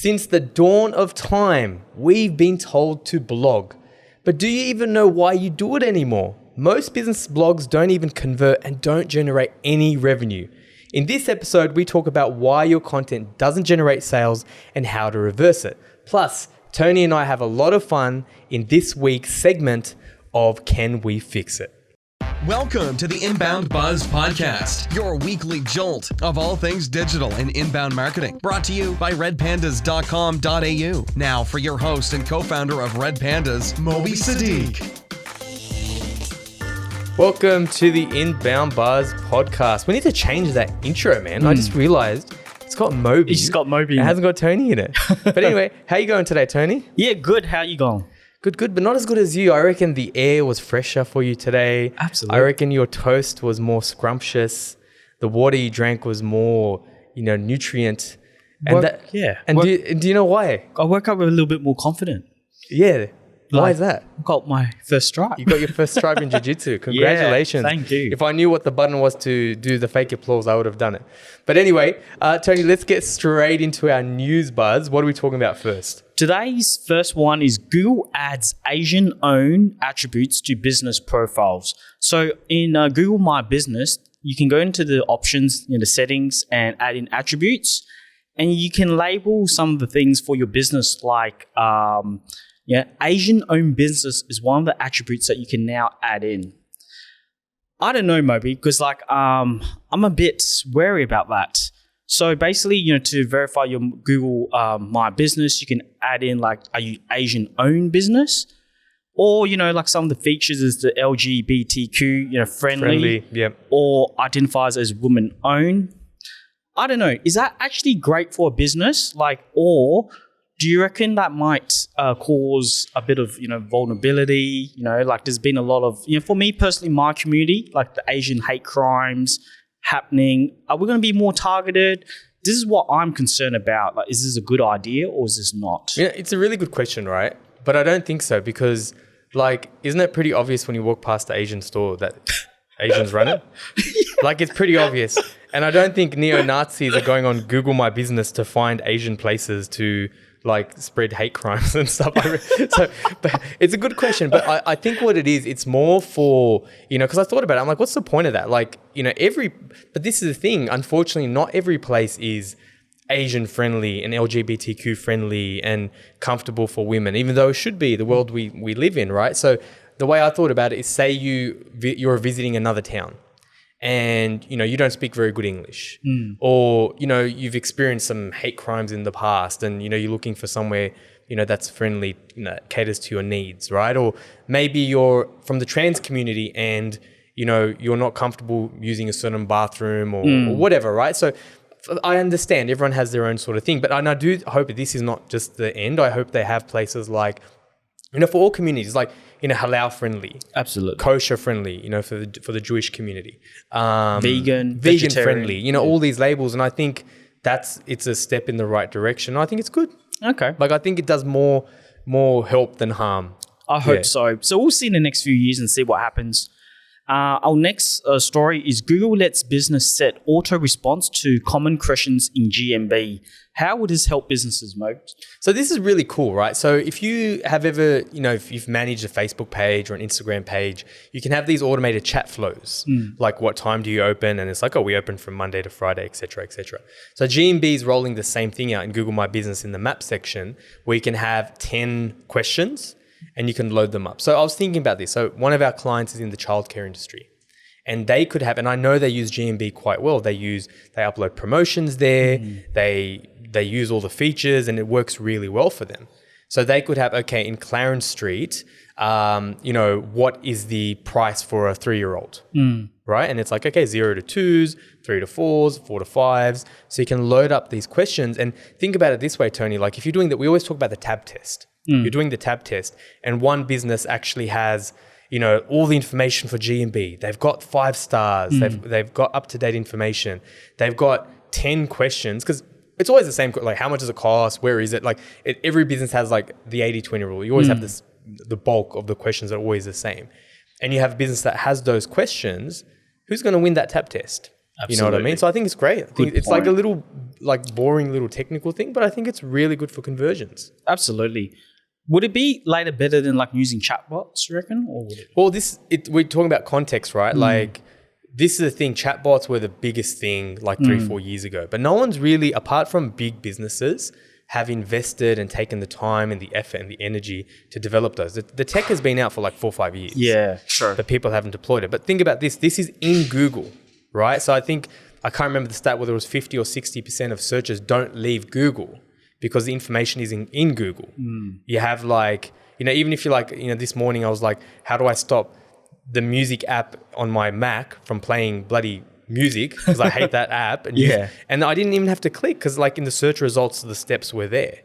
Since the dawn of time, we've been told to blog. But do you even know why you do it anymore? Most business blogs don't even convert and don't generate any revenue. In this episode, we talk about why your content doesn't generate sales and how to reverse it. Plus, Tony and I have a lot of fun in this week's segment of Can We Fix It? Welcome to the Inbound Buzz Podcast, your weekly jolt of all things digital and inbound marketing, brought to you by redpandas.com.au. Now for your host and co-founder of Red Pandas, Moby Sadiq. Welcome to the Inbound Buzz Podcast. We need to change that intro, man. I just realized it's got Moby. It's got Moby. It hasn't got Tony in it. But anyway, how you going today, Tony? Yeah, good. How you going? Good, but not as good as you. I reckon the air was fresher for you today. Absolutely. I reckon your toast was more scrumptious. The water you drank was more, nutrient. And do you know why? I woke up with a little bit more confident. Yeah. Why is that? I got my first stripe. You got your first stripe in jiu-jitsu. Congratulations. Yeah, thank you. If I knew what the button was to do the fake applause, I would have done it. But anyway, Tony, let's get straight into our news buzz. What are we talking about first? Today's first one is Google adds Asian-owned attributes to business profiles. So in Google My Business, you can go into the options, the settings, and add in attributes. And you can label some of the things for your business like... Asian-owned business is one of the attributes that you can now add in. I don't know, Moby, because I'm a bit wary about that. So basically, to verify your Google My Business, you can add in are you Asian-owned business? Or, some of the features is the LGBTQ, friendly, or identifies as woman-owned. I don't know. Is that actually great for a business? Or... do you reckon that might cause a bit of, vulnerability? There's been a lot of, for me personally, my community, the Asian hate crimes happening. Are we going to be more targeted? This is what I'm concerned about. Is this a good idea or is this not? Yeah, it's a really good question, right? But I don't think so because, isn't it pretty obvious when you walk past the Asian store that Asians run it? It's pretty obvious. And I don't think neo-Nazis are going on Google My Business to find Asian places to... spread hate crimes and stuff. But it's a good question. But I think what it is, it's more for, because I thought about it. I'm like, what's the point of that? But this is the thing. Unfortunately, not every place is Asian friendly and LGBTQ friendly and comfortable for women, even though it should be the world we live in, right? So the way I thought about it is say you're visiting another town. And, you don't speak very good English or, you've experienced some hate crimes in the past and, you're looking for somewhere, that's friendly, caters to your needs, right? Or maybe you're from the trans community and, you're not comfortable using a certain bathroom or whatever, right? So I understand everyone has their own sort of thing, but I do hope that this is not just the end. I hope they have places for all communities, halal friendly, absolutely, kosher friendly, for the Jewish community, vegan friendly, all these labels, and I think it's a step in the right direction. I think it's good. Okay, I think it does more help than harm. I hope so. So we'll see in the next few years and see what happens. Our next story is Google lets business set auto response to common questions in GMB. How would this help businesses, Mo? So this is really cool, right? So if you have ever, if you've managed a Facebook page or an Instagram page, you can have these automated chat flows. Like what time do you open? And it's we open from Monday to Friday, et cetera, et cetera. So GMB is rolling the same thing out in Google My Business in the map section where you can have 10 questions and you can load them up. So I was thinking about this. So one of our clients is in the childcare industry and they could have, and I know they use GMB quite well. They upload promotions there. They use all the features and it works really well for them. So they could have, in Clarence Street, what is the price for a 3-year-old, right? And it's 0 to 2s, 3 to 4s, 4 to 5s. So you can load up these questions and think about it this way, Tony, if you're doing that, we always talk about the tab test. You're doing the tab test and one business actually has, all the information for GMB. They've got 5 stars. They've got up-to-date information. They've got 10 questions because it's always the same, how much does it cost? Where is it? Every business has the 80-20 rule. You always have the bulk of the questions are always the same. And you have a business that has those questions. Who's going to win that tab test? You know what I mean? So I think it's great. I think it's like a little like boring little technical thing, but I think it's really good for conversions. Absolutely. Would it be later better than like using chatbots, you reckon? Or would it? Well, we're talking about context, right? Like this is the thing. Chatbots were the biggest thing like 3-4 years ago, but no one's really, apart from big businesses, have invested and taken the time and the effort and the energy to develop those. The tech has been out for like 4 or 5 years. Yeah, sure. But people haven't deployed it. But think about this. This is in Google, right? So I can't remember the stat, whether it was 50 or 60% of searches don't leave Google because the information is in Google. You have like, even if you're like, this morning I was like, how do I stop the music app on my Mac from playing bloody music, because I hate that app. And I didn't even have to click because like in the search results, the steps were there.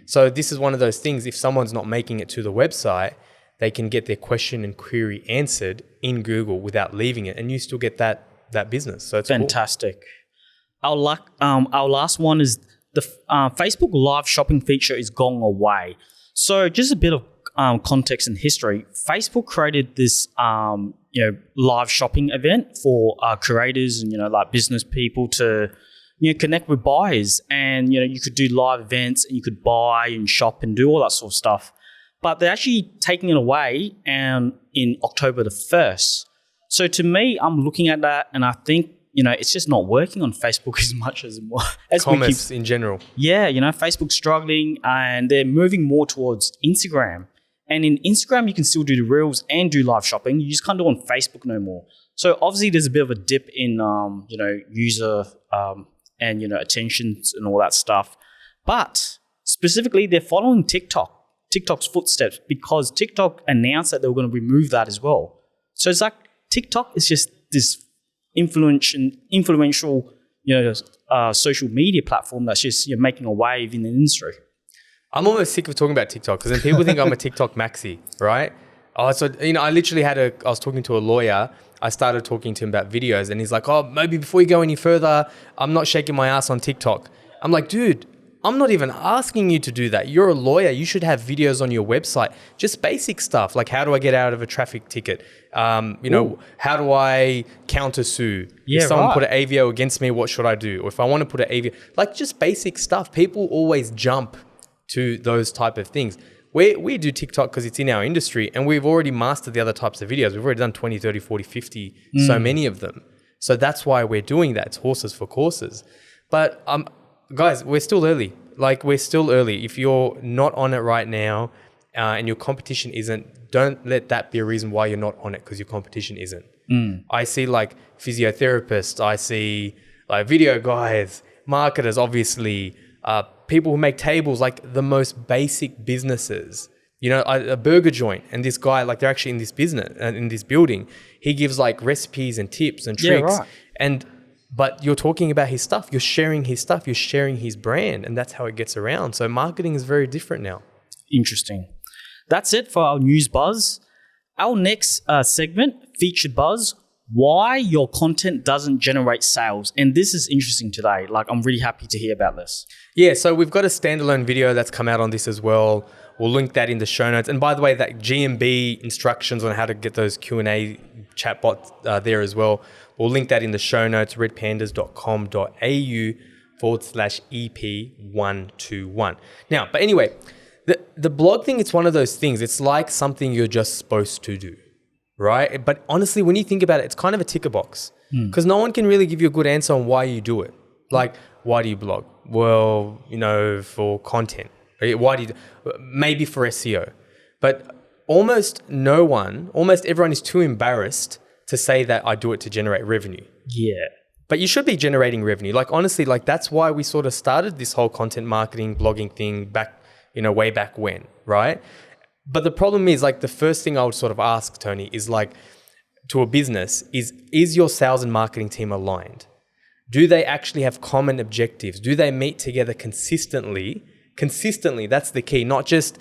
So this is one of those things, if someone's not making it to the website, they can get their question and query answered in Google without leaving it, and you still get that business. So it's fantastic. Cool. Our last one is the Facebook live shopping feature is going away. So just a bit of context and history. Facebook created this live shopping event for creators and like business people to connect with buyers, and you could do live events and you could buy and shop and do all that sort of stuff. But they're actually taking it away in October the 1st. So to me, I'm looking at that and I think it's just not working on Facebook as much as commerce in general. Yeah, Facebook's struggling and they're moving more towards Instagram. And in Instagram, you can still do the reels and do live shopping. You just can't do it on Facebook no more. So obviously, there's a bit of a dip in user and attentions and all that stuff. But specifically, they're following TikTok's footsteps, because TikTok announced that they were going to remove that as well. So it's like TikTok is just this influential social media platform that's just making a wave in the industry. I'm almost sick of talking about TikTok, because then people think I'm a TikTok maxi, right? So I literally I was talking to a lawyer. I started talking to him about videos, and he's like, "Oh, maybe before you go any further, I'm not shaking my ass on TikTok." I'm like, dude, I'm not even asking you to do that. You're a lawyer. You should have videos on your website. Just basic stuff like, how do I get out of a traffic ticket? How do I counter sue? If someone put an AVO against me, what should I do? Or if I want to put an AVO, like just basic stuff. People always jump to those type of things. We do TikTok because it's in our industry, and we've already mastered the other types of videos. We've already done 20, 30, 40, 50, so many of them. So that's why we're doing that. It's horses for courses. But guys, we're still early. We're still early. If you're not on it right now and your competition isn't, don't let that be a reason why you're not on it, because your competition isn't. I see like physiotherapists, I see like video guys, marketers, obviously, people who make tables, like the most basic businesses, a burger joint, and this guy, like they're actually in this business, in this building, he gives like recipes and tips and tricks. But you're talking about his stuff, you're sharing his stuff, you're sharing his brand, and that's how it gets around. So marketing is very different now. Interesting. That's it for our news buzz. Our next segment, featured buzz, why your content doesn't generate sales. And this is interesting today. I'm really happy to hear about this. Yeah, so we've got a standalone video that's come out on this as well. We'll link that in the show notes. And by the way, that GMB instructions on how to get those Q&A chatbots there as well. We'll link that in the show notes, redpandas.com.au/EP121. Now, but anyway, the blog thing, it's one of those things. It's like something you're just supposed to do, right? But honestly, when you think about it, it's kind of a ticker box, because no one can really give you a good answer on why you do it. Like, why do you blog? Well, for content. Why do you? Maybe for SEO. But almost everyone is too embarrassed to say that I do it to generate revenue. Yeah. But you should be generating revenue. Honestly, that's why we sort of started this whole content marketing, blogging thing back, way back when, right? But the problem is, the first thing I would sort of ask, Tony, is to a business is your sales and marketing team aligned? Do they actually have common objectives? Do they meet together consistently? Consistently, that's the key. Not just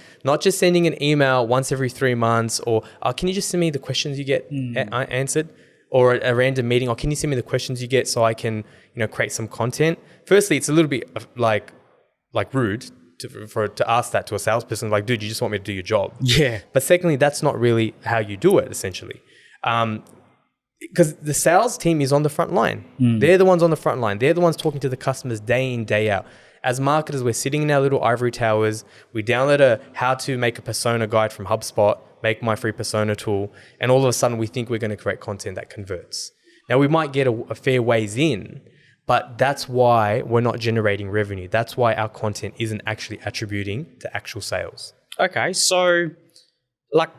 sending an email once every 3 months, or can you just send me the questions you get answered, or a random meeting, or can you send me the questions you get so I can create some content? Firstly, it's a little bit like rude to ask that to a salesperson. Dude, you just want me to do your job. Yeah. But secondly, that's not really how you do it. Essentially, because the sales team is on the front line. They're the ones on the front line. They're the ones talking to the customers day in, day out. As marketers, we're sitting in our little ivory towers. We download a how to make a persona guide from HubSpot, make my free persona tool, and all of a sudden we think we're going to create content that converts. Now, we might get a fair ways in, but that's why we're not generating revenue. That's why our content isn't actually attributing to actual sales. Okay, so like,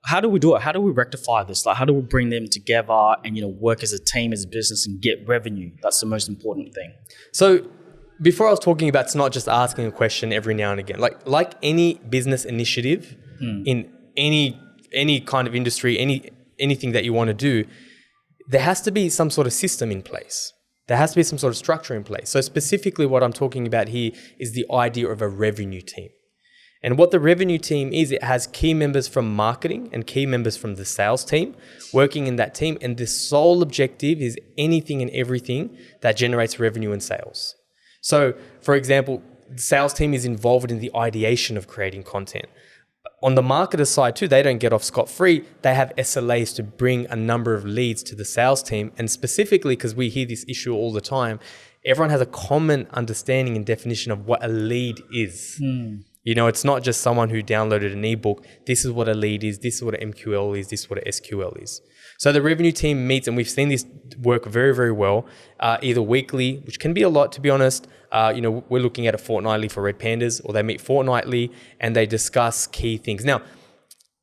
how do we do it? How do we rectify this? Like, how do we bring them together and, work as a team, as a business, and get revenue? That's the most important thing. So before I was talking about, it's not just asking a question every now and again. Like any business initiative in any kind of industry, anything that you want to do, there has to be some sort of system in place. There has to be some sort of structure in place. So specifically what I'm talking about here is the idea of a revenue team. And what the revenue team is, it has key members from marketing and key members from the sales team working in that team. And the sole objective is anything and everything that generates revenue and sales. So, for example, the sales team is involved in the ideation of creating content. On the marketer side too, they don't get off scot-free. They have SLAs to bring a number of leads to the sales team. And specifically, because we hear this issue all the time, everyone has a common understanding and definition of what a lead is. It's not just someone who downloaded an ebook. This is what a lead is. This is what an MQL is. This is what an SQL is. So the revenue team meets, and we've seen this work very, very well, either weekly, which can be a lot, to be honest. We're looking at it fortnightly for Red Pandas, or they meet fortnightly and they discuss key things. Now,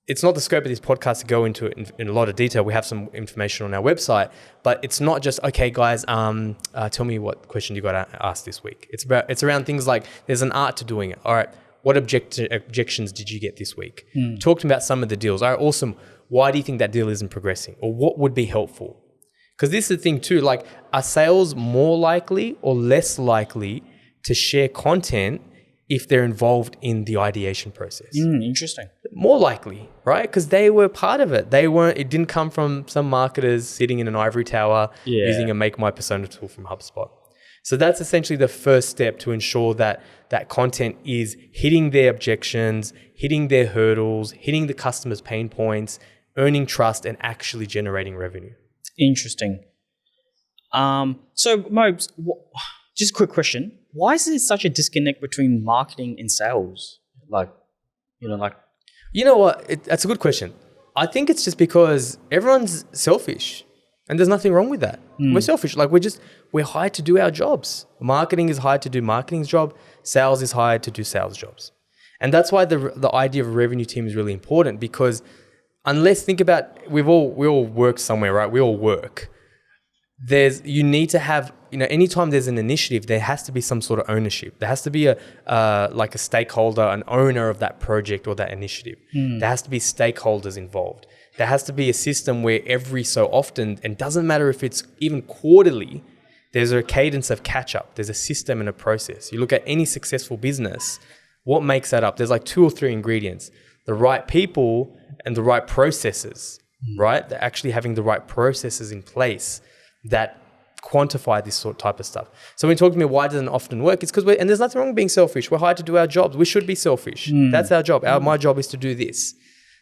it's not the scope of this podcast to go into it in a lot of detail. We have some information on our website, but it's not just, okay, guys, tell me what question you got to ask this week. It's around things like there's an art to doing it. All right, what objections did you get this week? Talked about some of the deals. All right, awesome. Why do you think that deal isn't progressing? Or what would be helpful? Because this is the thing too, like, are sales more likely or less likely to share content if they're involved in the ideation process? Interesting. More likely, right? Because they were part of it. It didn't come from some marketers sitting in an ivory tower using a Make My Persona tool from HubSpot. So that's essentially the first step to ensure that that content is hitting their objections, hitting their hurdles, hitting the customer's pain points, earning trust, and actually generating revenue. Interesting. So, Mobes, just a quick question. Why is there such a disconnect between marketing and sales? You know what? That's a good question. I think it's just because everyone's selfish, and there's nothing wrong with that. We're selfish. We're hired to do our jobs. Marketing is hired to do marketing's job. Sales is hired to do sales jobs. And that's why the idea of a revenue team is really important, because think about, we all work somewhere, right? We all work. You need to have, anytime there's an initiative, there has to be some sort of ownership. There has to be a stakeholder, an owner of that project or that initiative. There has to be stakeholders involved. There has to be a system where every so often, and doesn't matter if it's even quarterly, there's a cadence of catch up. There's a system and a process. You look at any successful business, what makes that up? There's like 2 or 3 ingredients: the right people and the right processes, right? They're actually having the right processes in place that quantify this sort of type of stuff. So when you talk to me, why doesn't it often work? It's because and there's nothing wrong with being selfish. We're hired to do our jobs. We should be selfish. That's our job. My job is to do this.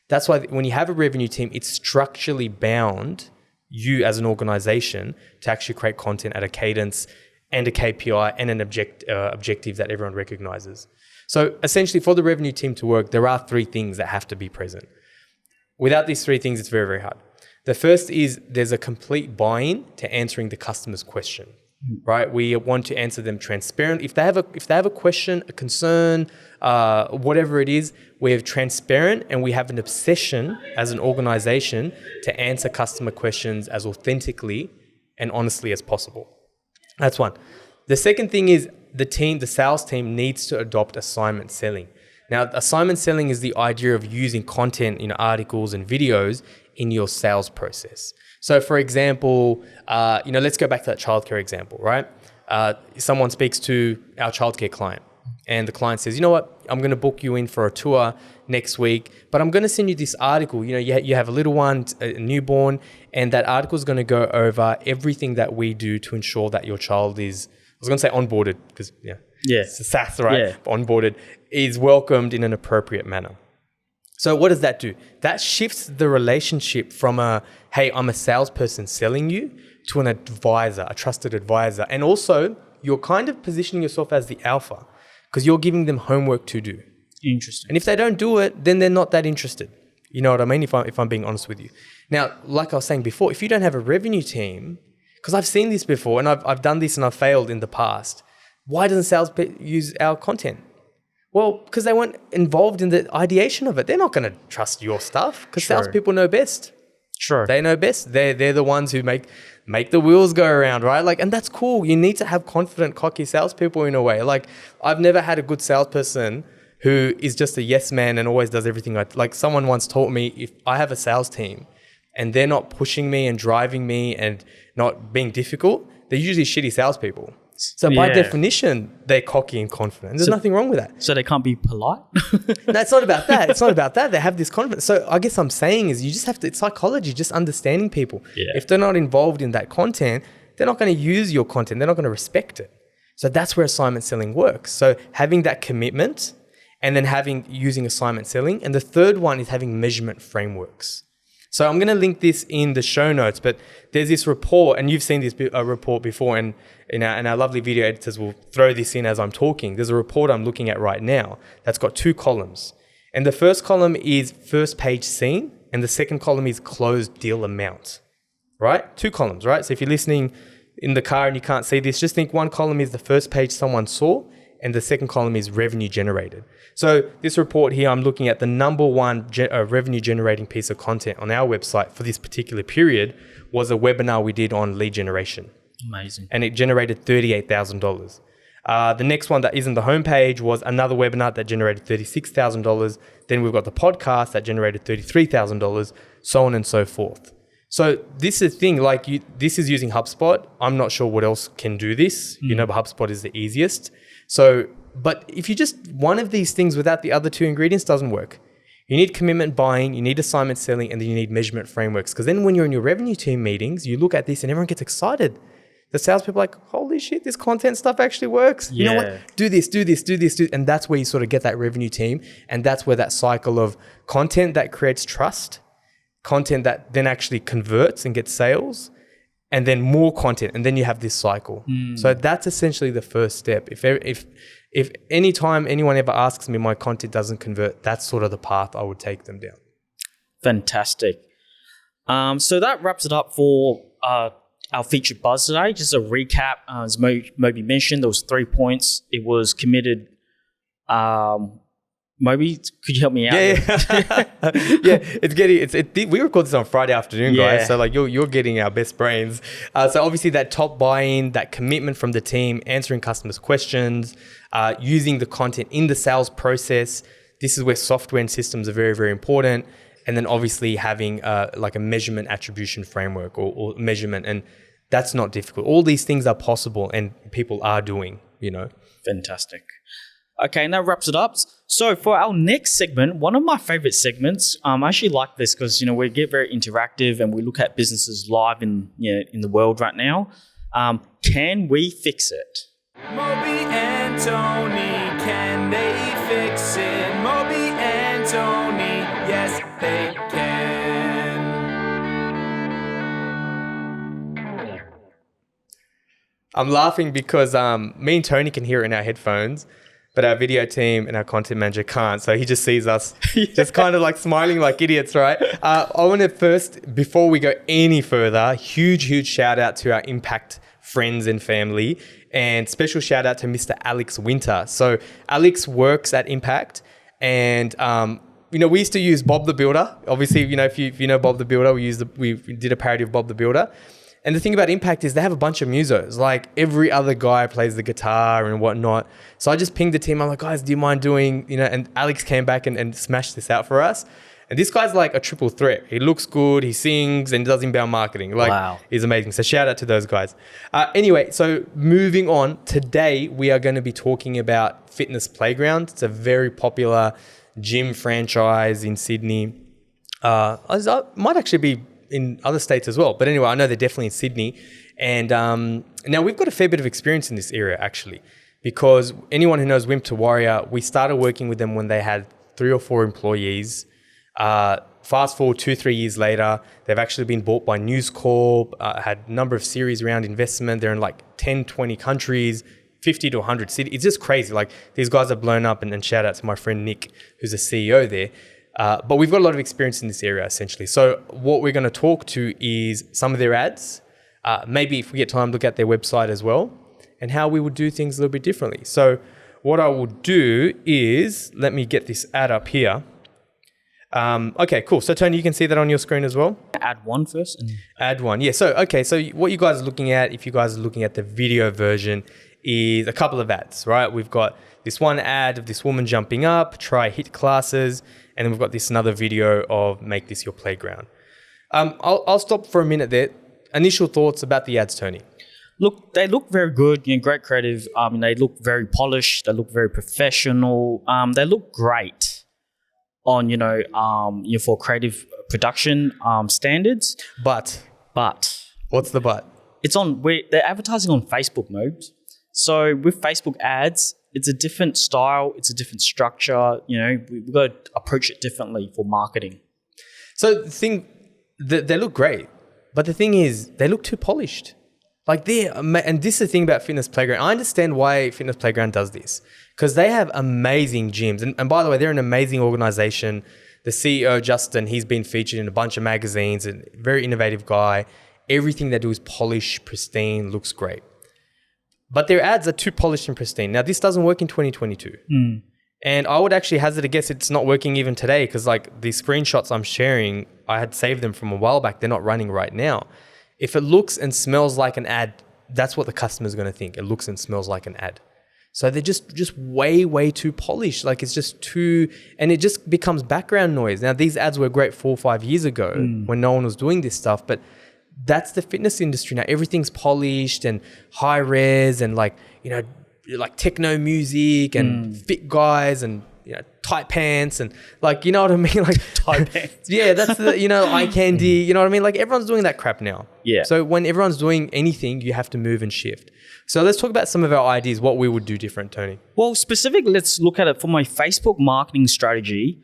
That's why when you have a revenue team, it's structurally bound you as an organization to actually create content at a cadence and a KPI and an objective that everyone recognizes. So essentially, for the revenue team to work, there are 3 things that have to be present. Without these 3 things, it's very, very hard. The first is there's a complete buy-in to answering the customer's question, right? We want to answer them transparently. If they have a question, a concern, whatever it is, we're transparent, and we have an obsession as an organization to answer customer questions as authentically and honestly as possible. That's one. The second thing is the sales team needs to adopt assignment selling. Now, assignment selling is the idea of using content in articles and videos in your sales process. So for example, let's go back to that childcare example, right? Someone speaks to our childcare client, and the client says, you know what, I'm going to book you in for a tour next week, but I'm going to send you this article. You have a little one, a newborn, and that article is going to go over everything that we do to ensure that your child is, I was going to say onboarded, because it's a SaaS, right? Yeah. Onboarded, is welcomed in an appropriate manner. So what does that do? That shifts the relationship from hey, I'm a salesperson selling you, to an advisor, a trusted advisor. And also, you're kind of positioning yourself as the alpha because you're giving them homework to do. Interesting. And if they don't do it, then they're not that interested. You know what I mean? If I'm being honest with you. Now, like I was saying before, if you don't have a revenue team, because I've seen this before and I've done this and I've failed in the past, why doesn't sales use our content? Well, because they weren't involved in the ideation of it. They're not going to trust your stuff because salespeople know best. Sure. They know best. They're the ones who make the wheels go around, right? Like, and that's cool. You need to have confident, cocky salespeople in a way. Like, I've never had a good salesperson who is just a yes man and always does everything. Like someone once taught me, if I have a sales team and they're not pushing me and driving me and not being difficult, they're usually shitty salespeople. So by definition, they're cocky and confident. There's nothing wrong with that. So they can't be polite? No, it's not about that. It's not about that. They have this confidence. So I guess I'm saying is you just have to, it's psychology, just understanding people. Yeah. If they're not involved in that content, they're not going to use your content. They're not going to respect it. So that's where assignment selling works. So having that commitment and then using assignment selling. And the third one is having measurement frameworks. So I'm going to link this in the show notes, but there's this report, and you've seen this report before, and our lovely video editors will throw this in as I'm talking. There's a report I'm looking at right now that's got 2 columns. And the first column is first page seen, and the second column is closed deal amount, right? 2 columns, right? So if you're listening in the car and you can't see this, just think one column is the first page someone saw, and the second column is revenue generated. So this report here, I'm looking at the number one revenue generating piece of content on our website for this particular period was a webinar we did on lead generation. Amazing. And it generated $38,000. The next one that isn't the homepage was another webinar that generated $36,000. Then we've got the podcast that generated $33,000, so on and so forth. So this is the thing, this is using HubSpot. I'm not sure what else can do this, but HubSpot is the easiest. So, but if you just, one of these things without the other 2 ingredients doesn't work. You need commitment buying, you need assignment selling, and then you need measurement frameworks. Because then when you're in your revenue team meetings, you look at this and everyone gets excited. The salespeople are like, holy shit, this content stuff actually works. You know what? Do this. And that's where you sort of get that revenue team. And that's where that cycle of content that creates trust, content that then actually converts and gets sales, and then more content, and then you have this cycle. So that's essentially the first step. If any time anyone ever asks me my content doesn't convert, that's sort of the path I would take them down. Fantastic. So that wraps it up for our featured buzz today. Just a recap, as Moby mentioned, there was 3 points. It was committed. Moby, could you help me out? We record this on Friday afternoon, guys. So you're getting our best brains. So obviously that top buy-in, that commitment from the team, answering customers' questions, using the content in the sales process. This is where software and systems are very, very important. And then obviously having a measurement attribution framework or measurement, and that's not difficult. All these things are possible and people are doing, Fantastic. Okay, and that wraps it up. So for our next segment, one of my favorite segments, I actually like this because, we get very interactive and we look at businesses live in the world right now. Can we fix it? Moby and Tony, can they fix it? Moby and Tony, yes they can. I'm laughing because me and Tony can hear it in our headphones, but our video team and our content manager can't. So he just sees us just kind of smiling like idiots, right? I want to first, before we go any further, huge shout out to our Impact friends and family, and special shout out to Mr. Alex Winter. So Alex works at Impact, and we used to use Bob the Builder. Obviously, if you know Bob the Builder, we did a parody of Bob the Builder. And the thing about Impact is they have a bunch of musos. Like every other guy plays the guitar and whatnot. So I just pinged the team. I'm like, guys, do you mind doing, and Alex came back and smashed this out for us. And this guy's like a triple threat. He looks good, he sings, and does inbound marketing. Wow. He's amazing. So shout out to those guys. Anyway, so moving on. Today, we are going to be talking about Fitness Playground. It's a very popular gym franchise in Sydney. It might actually be in other states as well. But anyway, I know they're definitely in Sydney. And now we've got a fair bit of experience in this area, actually, because anyone who knows Wimp to Warrior, we started working with them when they had 3 or 4 employees. Fast forward 2-3 years later, they've actually been bought by News Corp, had a number of series around investment. They're in like 10, 20 countries, 50 to 100 cities. It's just crazy. Like these guys have blown up, and shout out to my friend Nick, who's the CEO there. But we've got a lot of experience in this area essentially. So what we're going to talk to is some of their ads. Maybe if we get time, look at their website as well, and how we would do things a little bit differently. So what I will do is, let me get this ad up here. Okay, cool. So Tony, you can see that on your screen as well. Add one first. Add one. Yeah. So, okay. So what you guys are looking at, if you guys are looking at the video version, is a couple of ads, right? We've got this one ad of this woman jumping up, try HIIT classes. And then we've got this another video of make this your playground. I'll stop for a minute there. Initial thoughts about the ads, Tony. Look, they look very good. Great creative. They look very polished. They look very professional. They look great on for creative production standards. But what's the but? It's on. They're advertising on Facebook mode. So with Facebook ads, it's a different style. It's a different structure. We've got to approach it differently for marketing. So the thing, they look great, but the thing is, they look too polished. Like and this is the thing about Fitness Playground. I understand why Fitness Playground does this, because they have amazing gyms. And by the way, they're an amazing organization. The CEO, Justin, he's been featured in a bunch of magazines, and very innovative guy. Everything they do is polished, pristine, looks great. But their ads are too polished and pristine. Now, this doesn't work in 2022. And I would actually hazard a guess it's not working even today, because like the screenshots I'm sharing, I had saved them from a while back. They're not running right now. If it looks and smells like an ad, that's what the customer's going to think. It looks and smells like an ad. So they're just way, way too polished. Like it's just too, and it just becomes background noise. Now, these ads were great 4 or 5 years ago when no one was doing this stuff, but that's the fitness industry now. Everything's polished and high res and like techno music and fit guys and tight pants and like, you know what I mean? Like Tight pants. Yeah, that's the, eye candy, you know what I mean? Like everyone's doing that crap now. Yeah. So when everyone's doing anything, you have to move and shift. So let's talk about some of our ideas, what we would do different, Tony. Well, specifically, let's look at it for my Facebook marketing strategy.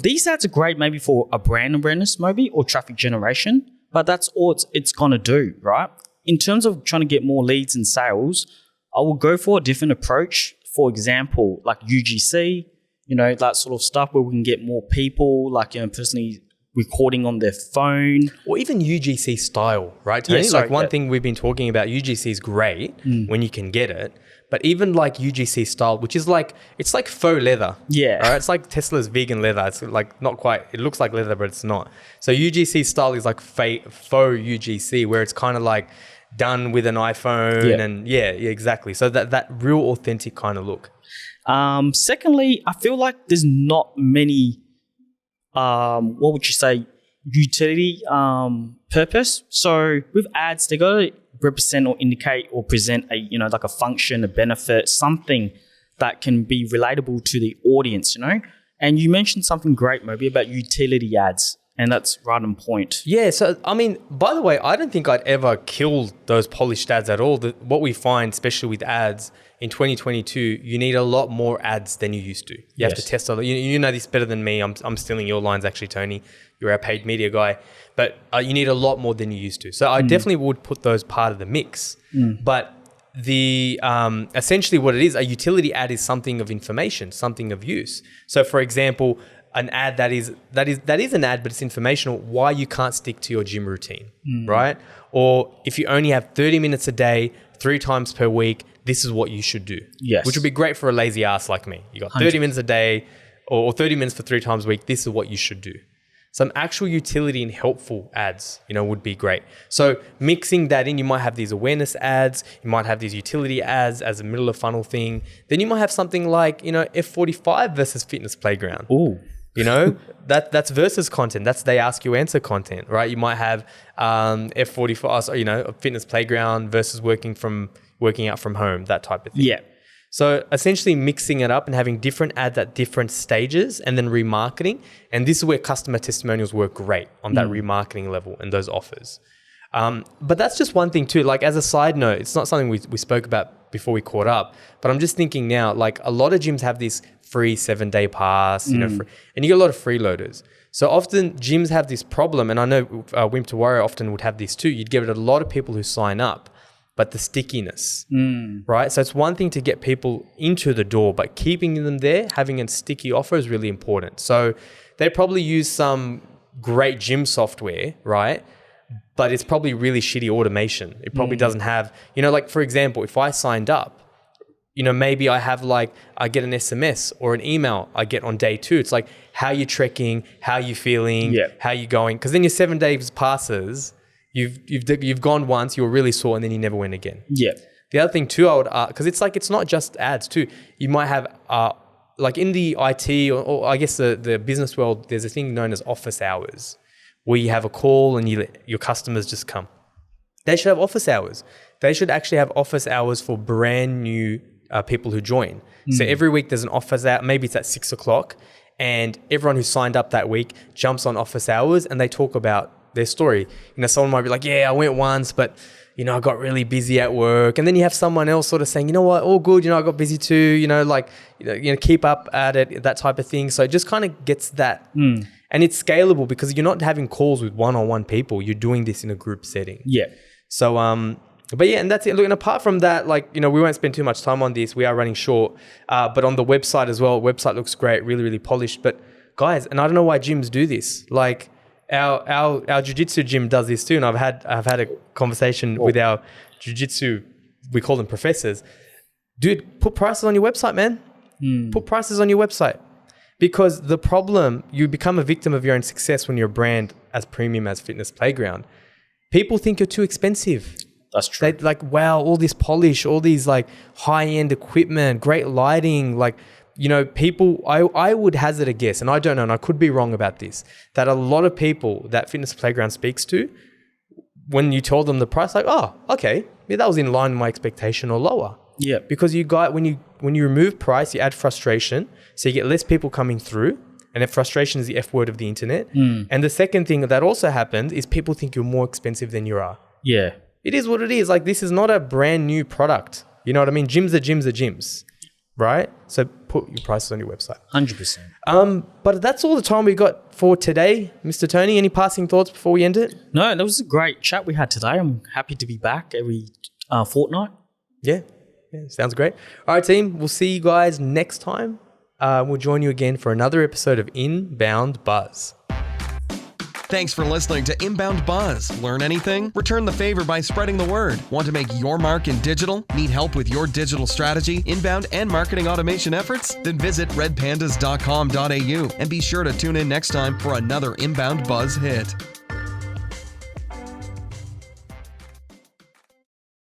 These ads are great maybe for a brand awareness maybe or traffic generation, but that's all it's going to do, right? In terms of trying to get more leads and sales, I will go for a different approach. For example, like UGC, that sort of stuff where we can get more people, like, personally recording on their phone. Or even UGC style, right, Tony? Yeah, sorry, like one thing we've been talking about, UGC is great when you can get it. But even like UGC style, which is like, it's like faux leather. Yeah. Right? It's like Tesla's vegan leather. It's like not quite, it looks like leather, but it's not. So UGC style is like faux UGC, where it's kind of like done with an iPhone and yeah, exactly. So that real authentic kind of look. Secondly, I feel like there's not many, what would you say, utility purpose. So with ads, they got to represent or indicate or present a, like a function, a benefit, something that can be relatable to the audience, And you mentioned something great, maybe about utility ads. And that's right on point. Yeah. So, I mean, by the way, I don't think I'd ever kill those polished ads at all. What we find, especially with ads in 2022, you need a lot more ads than you used to. You have to test a lot. You know this better than me. I'm stealing your lines, actually, Tony. You're our paid media guy. But you need a lot more than you used to. So I definitely would put those part of the mix. But the essentially what it is, a utility ad is something of information, something of use. So, for example, an ad that is an ad, but it's informational, why you can't stick to your gym routine, right? Or if you only have 30 minutes a day, 3 times per week, this is what you should do. Yes. Which would be great for a lazy ass like me. You got 30 minutes a day or 30 minutes for 3 times a week. This is what you should do. Some actual utility and helpful ads, would be great. So mixing that in, you might have these awareness ads, you might have these utility ads as a middle of funnel thing. Then you might have something like, F45 versus Fitness Playground. Ooh. That's versus content. That's they ask you answer content, right? You might have F45, a Fitness Playground versus working out from home, that type of thing. Yeah. So essentially mixing it up and having different ads at different stages and then remarketing. And this is where customer testimonials work great on that remarketing level and those offers. But that's just one thing too. Like as a side note, it's not something we spoke about before we caught up, but I'm just thinking now, like a lot of gyms have this free 7-day pass, you know, and you get a lot of freeloaders. So often gyms have this problem, and I know Wim to Warrior often would have this too. You'd get a lot of people who sign up, but the stickiness, right? So it's one thing to get people into the door, but keeping them there, having a sticky offer is really important. So they probably use some great gym software, right? But it's probably really shitty automation. It probably doesn't have, you know, like for example, if I signed up, you know, maybe I have like, I get an SMS or an email I get on day 2. It's like, how you trekking, how you feeling, how you going? Because then your 7 days passes, you've gone once, you were really sore, and then you never went again. Yeah. The other thing too, I would, because it's like, it's not just ads too. You might have, like in the IT or I guess the business world, there's a thing known as office hours, where you have a call and your customers just come. They should have office hours. They should actually have office hours for brand new people who join. So every week there's an office hour, maybe it's at 6 o'clock, and everyone who signed up that week jumps on office hours and they talk about their story. You know, someone might be like, yeah, I went once, but you know, I got really busy at work. And then you have someone else sort of saying, you know what, all good, you know, I got busy too, you know, like, you know, keep up at it, that type of thing. So it just kind of gets that. And it's scalable because you're not having calls with one-on-one people. You're doing this in a group setting. Yeah. So, but yeah, and that's it. Look, and apart from that, like, you know, we won't spend too much time on this. We are running short. But on the website as well, website looks great, really, really polished. But guys, and I don't know why gyms do this. Like our jiu-jitsu gym does this too. And I've had a conversation with our jiu-jitsu, we call them professors. Dude, put prices on your website, man. Put prices on your website. Because the problem, you become a victim of your own success when you're a brand as premium as Fitness Playground. People think you're too expensive. That's true. They like, wow, all this polish, all these like high-end equipment, great lighting, like, you know, people, I would hazard a guess, and I don't know, and I could be wrong about this, that a lot of people that Fitness Playground speaks to, when you told them the price, like, oh, okay, yeah, that was in line with my expectation or lower. Yeah. Because you got, when you remove price, you add frustration, so you get less people coming through, and then frustration is the F word of the internet. And the second thing that also happens is people think you're more expensive than you are. Yeah. It is what it is. Like, this is not a brand new product. You know what I mean? Gyms are gyms are gyms, right? So put your prices on your website. 100%. But that's all the time we got for today. Mr. Tony, any passing thoughts before we end it? No, that was a great chat we had today. I'm happy to be back every fortnight. Yeah, sounds great. All right, team. We'll see you guys next time. We'll join you again for another episode of Inbound Buzz. Thanks for listening to Inbound Buzz. Learn anything? Return the favor by spreading the word. Want to make your mark in digital? Need help with your digital strategy, inbound, and marketing automation efforts? Then visit redpandas.com.au and be sure to tune in next time for another Inbound Buzz hit.